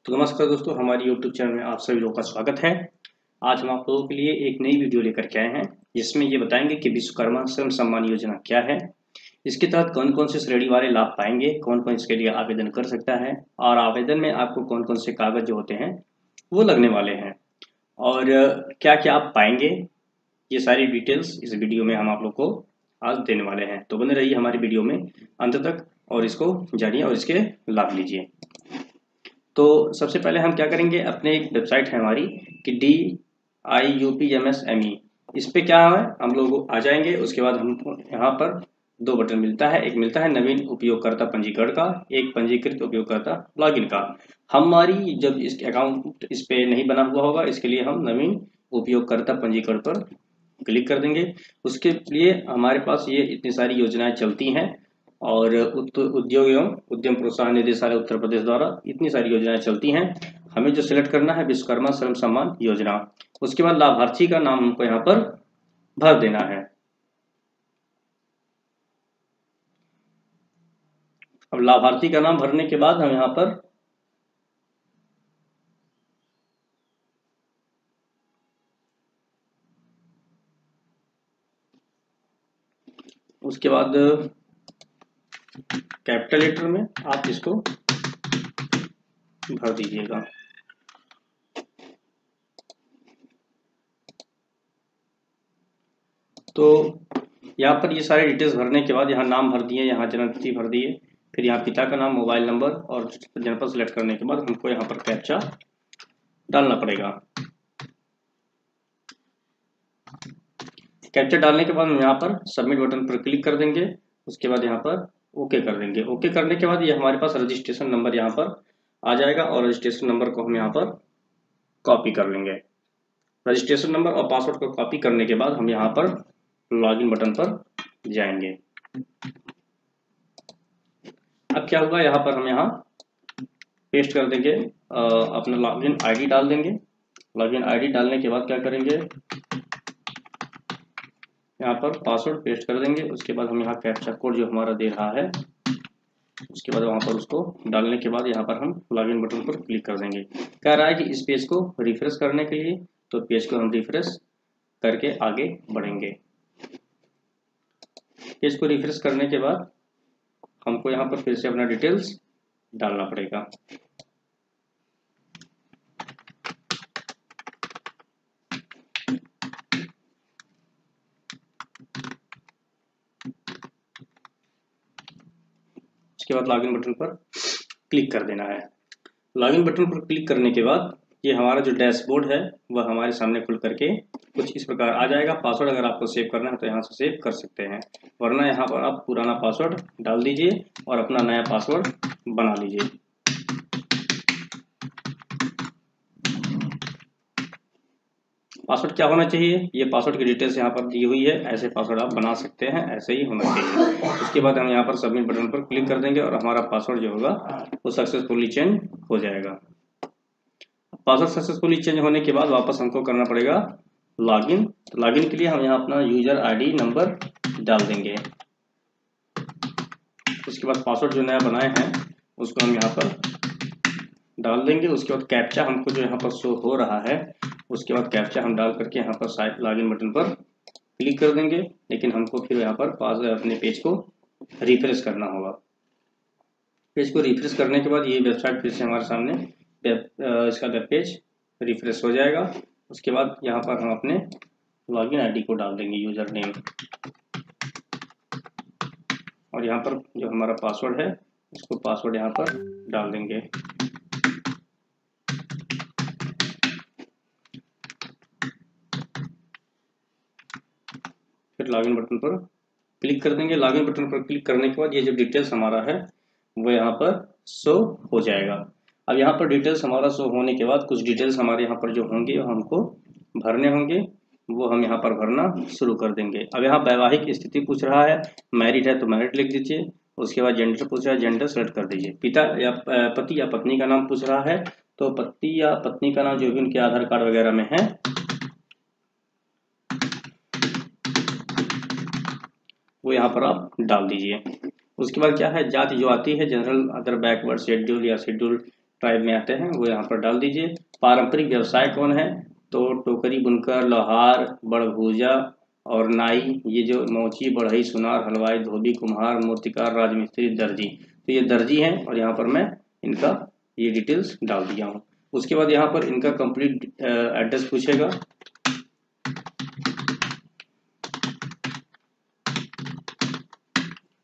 तो नमस्कार दोस्तों, हमारी YouTube चैनल में आप सभी लोगों का स्वागत है। आज हम आप लोगों के लिए एक नई वीडियो लेकर के आए हैं, जिसमें ये बताएंगे कि विश्वकर्मा श्रम सम्मान योजना क्या है, इसके तहत कौन कौन से श्रेणी वाले लाभ पाएंगे, कौन कौन इसके लिए आवेदन कर सकता है और आवेदन में आपको कौन कौन से कागज जो होते हैं वो लगने वाले हैं और क्या क्या आप पाएंगे। ये सारी डिटेल्स इस वीडियो में हम आप लोग को आज देने वाले हैं। तो बने रहिए हमारी वीडियो में अंत तक और इसको जानिए और इसके लाभ लीजिए। तो सबसे पहले हम क्या करेंगे, अपने एक वेबसाइट है हमारी कि DIUPMSME, इस पे क्या है हम लोग आ जाएंगे। उसके बाद हम यहाँ पर दो बटन मिलता है, एक मिलता है नवीन उपयोगकर्ता पंजीकरण का, एक पंजीकृत उपयोगकर्ता लॉगिन का। हमारी जब इस अकाउंट इस पे नहीं बना हुआ होगा, इसके लिए हम नवीन उपयोगकर्ता पंजीकरण पर क्लिक कर देंगे। उसके लिए हमारे पास ये इतनी सारी योजनाएं चलती हैं और उद्योग एवं उद्यम प्रोत्साहन निदेशालय उत्तर प्रदेश द्वारा इतनी सारी योजनाएं चलती हैं। हमें जो सिलेक्ट करना है विश्वकर्मा श्रम सम्मान योजना। उसके बाद लाभार्थी का नाम हमको यहाँ पर भर देना है। अब लाभार्थी का नाम भरने के बाद हम यहाँ पर उसके बाद कैपिटल लेटर में आप इसको भर दीजिएगा। तो यहाँ पर ये सारे डिटेल्स भरने के बाद यहाँ नाम भर दिए, यहाँ जन्मतिथि भर दिए, फिर यहाँ पिता का नाम, मोबाइल नंबर और जनपद सेलेक्ट करने के बाद हमको यहाँ पर कैप्चा डालना पड़ेगा। कैप्चा डालने के बाद हम यहाँ पर सबमिट बटन पर क्लिक कर देंगे। उसके बाद यहाँ पर ओके कर देंगे। ओके करने के बाद ये हमारे पास रजिस्ट्रेशन नंबर यहाँ पर आ जाएगा और रजिस्ट्रेशन नंबर को हम यहाँ पर कॉपी कर लेंगे। रजिस्ट्रेशन नंबर और पासवर्ड को कॉपी करने के बाद हम यहाँ पर लॉगिन बटन पर जाएंगे। अब क्या होगा, यहाँ पर हम यहाँ पेस्ट कर देंगे, अपना लॉगिन आईडी डाल देंगे। लॉगिन आईडी डालने के बाद क्या करेंगे, यहाँ पर पासवर्ड पेस्ट कर देंगे। उसके बाद हम यहाँ कैप्चा कोड जो हमारा दे रहा है, उसके बाद वहाँ पर उसको डालने के बाद यहाँ पर हम लॉगिन बटन पर क्लिक कर देंगे। कह रहा है कि इस पेज को रिफ्रेश करने के लिए, तो पेज को हम रिफ्रेश करके आगे बढ़ेंगे। पेज को रिफ्रेश करने के बाद हमको यहाँ पर फिर से अपना डिटेल्स डालना पड़ेगा। उसके बाद लॉगिन बटन पर क्लिक कर देना है। लॉगिन बटन पर क्लिक करने के बाद ये हमारा जो डैशबोर्ड है वह हमारे सामने खुल करके कुछ इस प्रकार आ जाएगा। पासवर्ड अगर आपको सेव करना है तो यहाँ से सेव कर सकते हैं, वरना यहाँ पर आप पुराना पासवर्ड डाल दीजिए और अपना नया पासवर्ड बना लीजिए। पासवर्ड क्या होना चाहिए, ये पासवर्ड की डिटेल्स यहाँ पर दी हुई है, ऐसे पासवर्ड आप बना सकते हैं, ऐसे ही होना चाहिए। उसके बाद हम यहाँ पर सबमिट बटन पर क्लिक कर देंगे और हमारा पासवर्ड जो होगा वो सक्सेसफुली चेंज हो जाएगा। पासवर्ड सक्सेसफुली चेंज होने के बाद वापस हमको करना पड़ेगा लॉगिन। तो लॉगिन के लिए हम यहाँ अपना यूजर आईडी नंबर डाल देंगे। उसके बाद पासवर्ड जो नया बनाए हैं उसको हम यहाँ पर डाल देंगे। उसके बाद कैप्चा हमको जो यहाँ पर शो हो रहा है, उसके बाद कैप्चा हम डाल करके यहाँ पर साइट लॉगिन बटन पर क्लिक कर देंगे। लेकिन हमको फिर यहाँ पर अपने पेज को रिफ्रेश करना होगा। पेज को रिफ्रेश करने के बाद ये वेबसाइट फिर से हमारे सामने इसका वेब पेज रिफ्रेश हो जाएगा। उसके बाद यहाँ पर हम अपने लॉगिन आईडी को डाल देंगे, यूजर नेम, और यहाँ पर जो हमारा पासवर्ड है उसको पासवर्ड यहाँ पर डाल देंगे। फिर लॉगिन बटन पर क्लिक कर देंगे। लॉगिन बटन पर क्लिक करने के बाद ये जो डिटेल्स हमारा है वो यहाँ पर शो हो जाएगा। अब यहाँ पर डिटेल्स हमारा शो होने के बाद कुछ डिटेल्स हमारे यहाँ पर जो होंगे वो हमको भरने होंगे, वो हम यहाँ पर भरना शुरू कर देंगे। अब यहाँ वैवाहिक स्थिति पूछ रहा है, मैरिड है तो मैरिड लिख दीजिए। उसके बाद जेंडर पूछ रहा है, जेंडर सेलेक्ट कर दीजिए। पिता या पति या पत्नी का नाम पूछ रहा है, तो पति या पत्नी का नाम जो भी उनके आधार कार्ड वगैरह में है वो यहाँ पर आप डाल दीजिए। उसके बाद क्या है, जाति जो आती है जनरल, अदर, बैकवर्ड, शेड्यूल या शेड्यूल ट्राइब में आते हैं वो यहाँ पर डाल दीजिए। पारंपरिक व्यवसाय कौन है, तो टोकरी, बुनकर, लोहार, बड़भूजा और नाई, ये जो मोची, बढ़ई, सुनार, हलवाई, धोबी, कुम्हार, मूर्तिकार, राजमिस्त्री, दर्जी, तो ये दर्जी हैं और यहाँ पर मैं इनका ये डिटेल्स डाल दिया हूँ। उसके बाद यहाँ पर इनका कंप्लीट एड्रेस पूछेगा,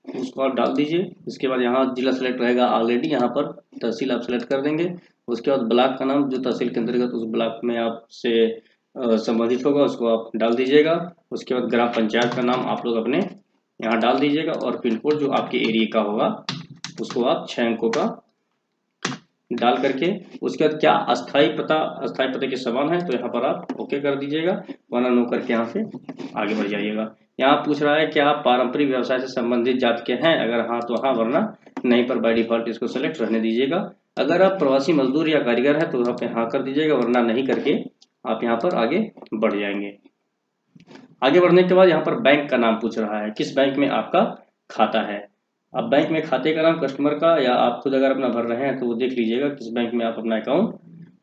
उसको आप डाल दीजिए। इसके बाद यहाँ जिला सेलेक्ट रहेगा ऑलरेडी, यहाँ पर तहसील आप सेलेक्ट कर देंगे। उसके बाद ब्लॉक का नाम जो तहसील के अंतर्गत उस ब्लॉक में आपसे संबंधित होगा उसको आप डाल दीजिएगा। उसके बाद ग्राम पंचायत का नाम आप लोग अपने यहाँ डाल दीजिएगा और पिन कोड जो आपके एरिया का होगा उसको आप 6 अंकों का डाल करके, उसके बाद क्या अस्थाई पते के समान है तो यहाँ पर आप ओके कर दीजिएगा, वरना नो करके यहाँ से आगे बढ़ जाइएगा। यहाँ पूछ रहा है कि आप पारंपरिक व्यवसाय से संबंधित जात के हैं, अगर हाँ तो हाँ, वरना नहीं पर बाय डिफॉल्ट इसको सेलेक्ट रहने दीजिएगा। अगर आप प्रवासी मजदूर या कारीगर है तो यहाँ पे हाँ कर दीजिएगा, वरना नहीं करके आप यहाँ पर आगे बढ़ जाएंगे। आगे बढ़ने के बाद यहाँ पर बैंक का नाम पूछ रहा है, किस बैंक में आपका खाता है। अब बैंक में खाते का नाम कस्टमर का या आप खुद अगर अपना भर रहे हैं तो वो देख लीजिएगा किस बैंक में आप अपना अकाउंट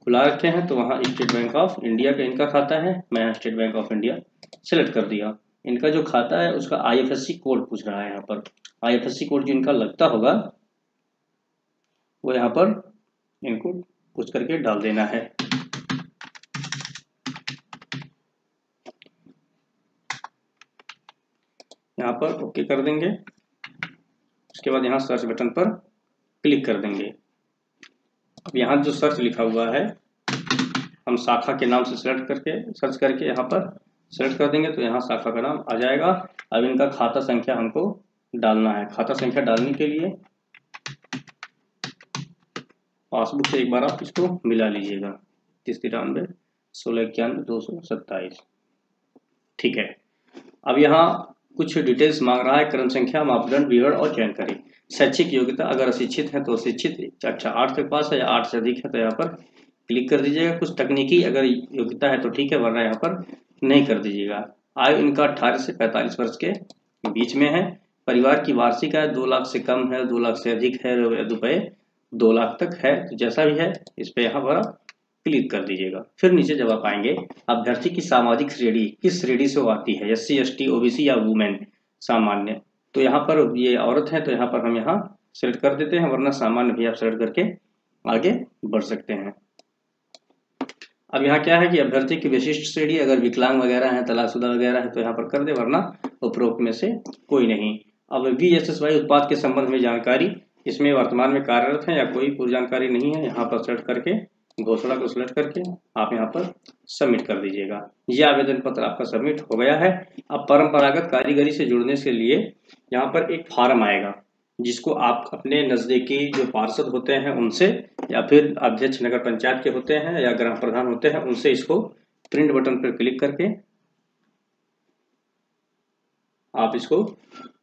खुला रखे हैं। तो वहाँ स्टेट बैंक ऑफ इंडिया का इनका खाता है, मैं यहाँ state bank of India select कर दिया। इनका जो खाता है उसका IFSC कोड पूछ रहा है, यहाँ पर IFSC कोड जो इनका लगता होगा वो यहाँ पर इनको पूछ करके डाल देना है। यहाँ पर ओके कर देंगे। उसके बाद यहाँ सर्च बटन पर क्लिक कर देंगे। अब यहाँ जो सर्च लिखा हुआ है हम शाखा के नाम से सेलेक्ट करके सर्च करके यहाँ पर सेलेक्ट कर देंगे तो यहाँ शाखा का नाम आ जाएगा। अब इनका खाता संख्या हमको डालना है। खाता संख्या डालने के लिए पासबुक से एक बार आप इसको मिला लीजिएगा, 3093 1691 227। ठीक है। अब यहाँ कुछ डिटेल्स मांग रहा है, क्रम संख्या, मापदंड, विवरण और चयन करें। शैक्षिक योग्यता, अगर अशिक्षित है तो शिक्षित, अच्छा 8 के पास है या 8 से अधिक है तो यहाँ पर क्लिक कर दीजिएगा। कुछ तकनीकी अगर योग्यता है तो ठीक है, वरना यहाँ पर नहीं कर दीजिएगा। आयु इनका 18 से 45 वर्ष के बीच में है। परिवार की वार्षिक आय 2 लाख से कम है, 2 लाख से अधिक है, रुपए 2 लाख तक है, तो जैसा भी है इस पे यहाँ पर क्लिक कर दीजिएगा। फिर नीचे जब आप आएंगे, अभ्यर्थी की सामाजिक श्रेणी किस श्रेणी से वो आती है, SC ST OBC या वुमेन सामान्य, तो यहाँ पर ये औरत है तो यहाँ पर हम यहाँ सेलेक्ट कर देते हैं, वरना सामान्य भी आप सेलेक्ट करके आगे बढ़ सकते हैं। अब यहाँ क्या है कि अभ्यर्थी की विशिष्ट श्रेणी, अगर विकलांग वगैरह है, तलाकशुदा वगैरह है तो यहाँ पर कर दे, वरना उपरोक्त में से कोई नहीं। अब VSSY उत्पाद के संबंध में जानकारी, इसमें वर्तमान में कार्यरत है या कोई पूर्व जानकारी नहीं है, यहाँ पर सेलेक्ट करके घोषणा को सिलेक्ट करके आप यहाँ पर सबमिट कर दीजिएगा। ये आवेदन पत्र आपका सबमिट हो गया है। अब परंपरागत कारीगरी से जुड़ने के लिए यहाँ पर एक फार्म आएगा, जिसको आप अपने नज़दीकी जो पार्षद होते हैं उनसे या फिर अध्यक्ष नगर पंचायत के होते हैं या ग्राम प्रधान होते हैं उनसे इसको प्रिंट बटन पर क्लिक करके आप इसको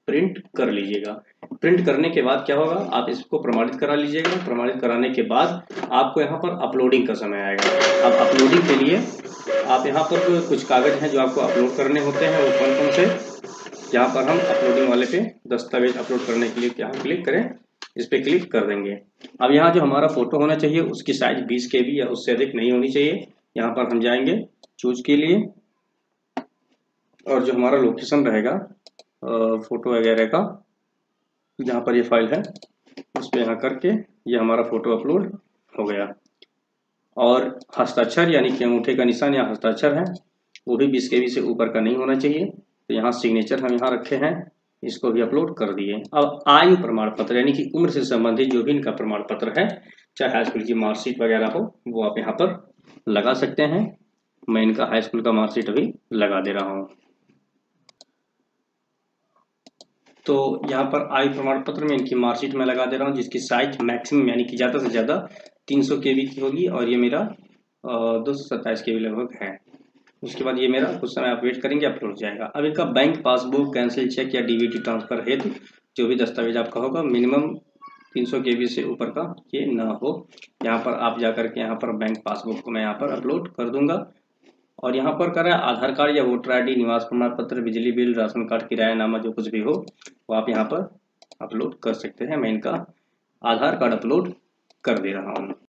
प्रिंट कर लीजिएगा। प्रिंट करने के बाद क्या होगा, आप इसको प्रमाणित करा लीजिएगा। प्रमाणित कराने के बाद आपको यहाँ पर अपलोडिंग का समय आएगा। अब अपलोडिंग के लिए आप यहाँ पर कुछ कागज हैं जो आपको अपलोड करने होते हैं, वो कौन कौन से, यहाँ पर हम अपलोडिंग वाले पे दस्तावेज अपलोड करने के लिए यहाँ क्लिक करें, इस पर क्लिक कर देंगे। अब यहाँ जो हमारा फोटो होना चाहिए उसकी साइज 20 KB या उससे अधिक नहीं होनी चाहिए। यहाँ पर हम जाएंगे चूज के लिए, और जो हमारा लोकेशन रहेगा फोटो वगैरह का, जहाँ पर ये फाइल है उस पर यहाँ करके ये हमारा फोटो अपलोड हो गया। और हस्ताक्षर यानी कि अंगूठे का निशान या हस्ताक्षर है वो भी 20 KB से ऊपर का नहीं होना चाहिए। तो यहाँ सिग्नेचर हम यहाँ रखे हैं, इसको भी अपलोड कर दिए। अब आयु प्रमाण पत्र यानी कि उम्र से संबंधित जो भी इनका प्रमाण पत्र है, चाहे हाई स्कूल की मार्कशीट वगैरह हो, वो आप यहाँ पर लगा सकते हैं। मैं इनका हाई स्कूल का मार्कशीट अभी लगा दे रहा हूँ। तो यहाँ पर आयु प्रमाण पत्र में इनकी मार्कशीट में लगा दे रहा हूँ, जिसकी साइज मैक्सिमम यानी कि ज़्यादा से ज़्यादा 300 KB की होगी, और ये मेरा 227 KB लगभग है। उसके बाद ये मेरा कुछ समय आप वेट करेंगे, अपलोड जाएगा। अब इनका बैंक पासबुक, कैंसिल चेक या DBT ट्रांसफर हेतु जो भी दस्तावेज आपका होगा, मिनिमम 300 KB से ऊपर का ये ना हो। यहाँ पर आप जा करके यहाँ पर बैंक पासबुक को मैं यहाँ पर अपलोड कर दूंगा। और यहाँ पर करें आधार कार्ड या वोटर ID, निवास प्रमाण पत्र, बिजली बिल, राशन कार्ड, किरायानामा, जो कुछ भी हो वो आप यहाँ पर अपलोड कर सकते हैं। मैं इनका आधार कार्ड अपलोड कर दे रहा हूँ।